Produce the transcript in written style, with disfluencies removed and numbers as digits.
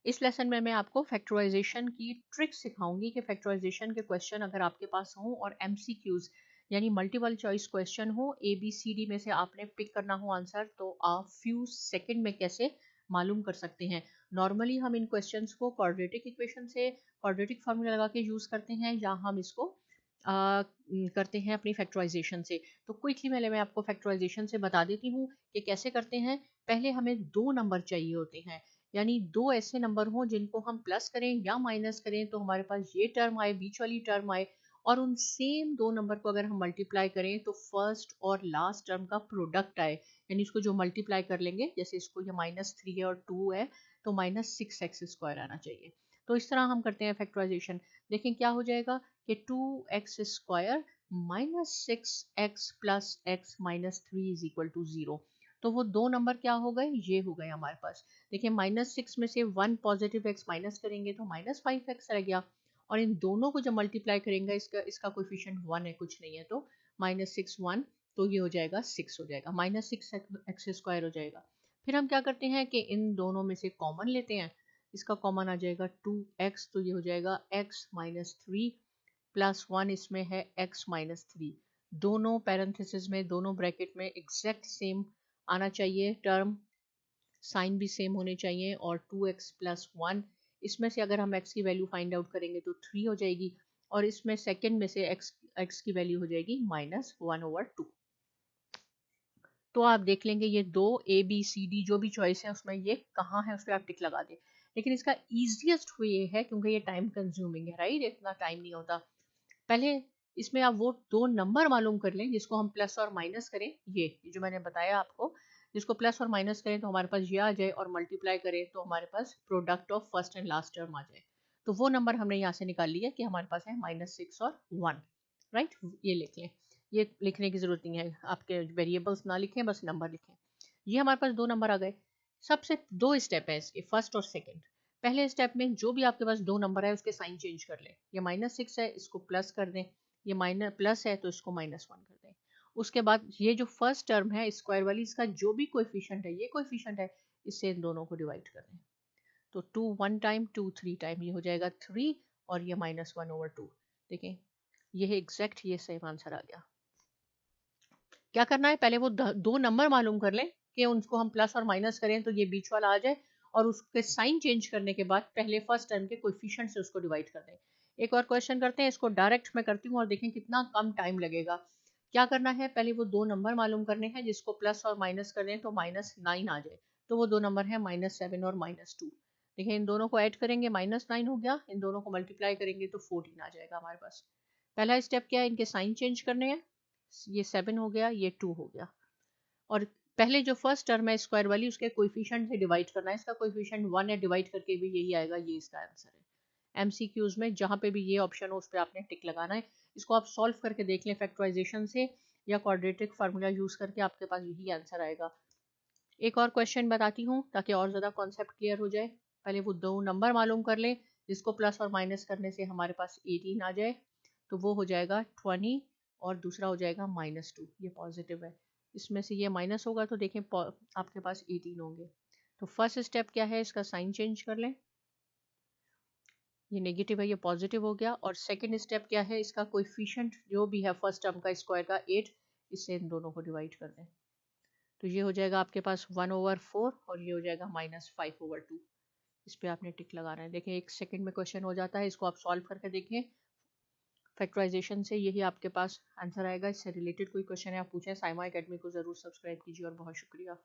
इस लेसन में मैं आपको फैक्टराइजेशन की ट्रिक सिखाऊंगी कि फैक्टराइजेशन के क्वेश्चन अगर आपके पास हों और एमसीक्यूज यानी मल्टीपल चॉइस क्वेश्चन हो, ए बी सी डी में से आपने पिक करना हो आंसर, तो आप फ्यू सेकंड में कैसे मालूम कर सकते हैं। नॉर्मली हम इन क्वेश्चंस को क्वाड्रेटिक इक्वेशन से क्वाड्रेटिक फार्मूला लगा के यूज़ करते हैं, या हम इसको करते हैं अपनी फैक्टराइजेशन से। तो क्विकली मैं आपको फैक्टराइजेशन से बता देती हूँ कि कैसे करते हैं। पहले हमें दो नंबर चाहिए होते हैं, यानी दो ऐसे नंबर हों जिनको हम प्लस करें या माइनस करें तो हमारे पास ये टर्म आए, बीच वाली टर्म आए, और उन सेम दो नंबर को अगर हम मल्टीप्लाई करें तो फर्स्ट और लास्ट टर्म का प्रोडक्ट आए, यानी इसको जो मल्टीप्लाई कर लेंगे, जैसे इसको ये -3 है और 2 है, तो -6x² आना चाहिए। तो इस तरह हम करते हैं फैक्टराइजेशन। देखें क्या हो जाएगा कि 2x² -6x plus x -3 is equal to 0। तो वो दो नंबर क्या हो गए, ये हो गए हमारे पास। देखिए -6 में से 1 पॉजिटिव x माइनस करेंगे तो -5x रह गया, और इन दोनों को जब मल्टीप्लाई करेंगे, इसका कोफिशिएंट 1 है, कुछ नहीं है, तो -6 1, तो ये हो जाएगा 6 हो जाएगा, -6x² हो जाएगा। फिर हम क्या करते हैं कि इन दोनों में से कॉमन लेते हैं, इसका कॉमन आ जाएगा 2x, तो ये हो जाएगा x -3 प्लस 1, इसमें है x -3। दोनों पैरेंथेसिस में, दोनों ब्रैकेट में एग्जैक्ट सेम आना चाहिए टर्म, साइन भी सेम होने चाहिए, और 2x प्लस 1, इसमें से अगर हम x की वैल्यू फाइंड आउट करेंगे तो 3 हो जाएगी, और इसमें सेकंड में से x की वैल्यू हो जाएगी -1/2। तो आप देख लेंगे ये दो ए बी सी डी जो भी चॉइस है उसमें ये कहाँ है, उस पर आप टिक लगा दें। लेकिन इसका ईजिएस्ट वे ये है, क्योंकि ये टाइम कंज्यूमिंग है, राइट, इतना टाइम नहीं होता। पहले इसमें आप वो दो नंबर मालूम कर लें जिसको हम प्लस और माइनस करें, ये जो मैंने बताया आपको, जिसको प्लस और माइनस करें तो हमारे पास ये आ जाए, और मल्टीप्लाई करें तो हमारे पास product of first and last term आ जाए। तो वो नंबर हमने यहाँ से निकाल लिया कि हमारे पास है -6 और 1, राइट। ये लिख लें, ये लिखने की जरूरत नहीं है, आपके वेरिएबल्स ना लिखें, बस नंबर लिखें। ये हमारे पास दो नंबर आ गए। सबसे दो स्टेप है इसके, फर्स्ट और सेकेंड। पहले स्टेप में जो भी आपके पास दो नंबर है उसके साइन चेंज कर लें। ये -6 है, इसको प्लस कर दें, ये माइनस प्लस है तो इसको -1 कर दें। उसके बाद ये जो फर्स्ट टर्म है स्क्वायर वाली, इसका जो भी कोएफिशिएंट है, ये कोएफिशिएंट है, इससे इन दोनों को डिवाइड कर दें। तो 2 1 टाइम, 2 3 टाइम, ये हो जाएगा 3, और ये -1/2। देखें ये है एग्जैक्ट, ये सेम आंसर आ गया। क्या करना है, पहले वो दो नंबर मालूम कर लें कि उनको हम प्लस और माइनस करें तो ये बीच वाला आ जाए, और उसके साइन चेंज करने के बाद पहले फर्स्ट टर्म के कोएफिशिएंट से उसको डिवाइड कर दें। एक और क्वेश्चन करते हैं, इसको डायरेक्ट मैं करती हूँ और देखें कितना कम टाइम लगेगा। क्या करना है, पहले वो दो नंबर मालूम करने हैं जिसको प्लस और माइनस कर दें तो -9 आ जाए। तो वो दो नंबर है -7 और -2। देखिए इन दोनों को ऐड करेंगे, -9 हो गया, इन दोनों को मल्टीप्लाई करेंगे तो 14 आ जाएगा हमारे पास। पहला स्टेप क्या है, इनके साइन चेंज करने हैं। ये 7 हो गया, ये 2 हो गया, और पहले जो फर्स्ट टर्म है स्क्वायर वाली, उसके कोएफिशिएंट से डिवाइड करना है। इसका कोएफिशिएंट 1 है, डिवाइड करके भी यही आएगा, ये इसका आंसर है। एमसीक्यूज में जहां पे भी ये ऑप्शन हो उस पर आपने टिक लगाना है। इसको आप सॉल्व करके देख लें फैक्टराइजेशन से या क्वाड्रेटिक फार्मूला यूज करके, आपके पास यही आंसर आएगा। एक और क्वेश्चन बताती हूँ ताकि और ज़्यादा कॉन्सेप्ट क्लियर हो जाए। पहले वो दो नंबर मालूम कर लें जिसको प्लस और माइनस करने से हमारे पास 18 आ जाए, तो वो हो जाएगा 20, और दूसरा हो जाएगा -2, ये पॉजिटिव है। इसमें से ये माइनस होगा तो देखें आपके पास 18 होंगे। तो फर्स्ट स्टेप क्या है, इसका साइन चेंज कर लें, ये नेगेटिव है, ये पॉजिटिव हो गया। और सेकंड स्टेप क्या है, इसका कोएफिशिएंट जो भी है फर्स्ट टर्म का स्क्वायर का 8, इससे इन दोनों को डिवाइड कर दें, तो ये हो जाएगा आपके पास 1/4, और ये हो जाएगा -5/2। इस पे आपने टिक लगाना है। देखें 1 सेकंड में क्वेश्चन हो जाता है, इसको आप सॉल्व करके देखें फैक्टराइजेशन से, यही आपके पास आंसर आएगा। इससे रिलेटेड कोई क्वेश्चन है आप पूछें, साइमा एकेडमी को जरूर सब्सक्राइब कीजिए, और बहुत शुक्रिया।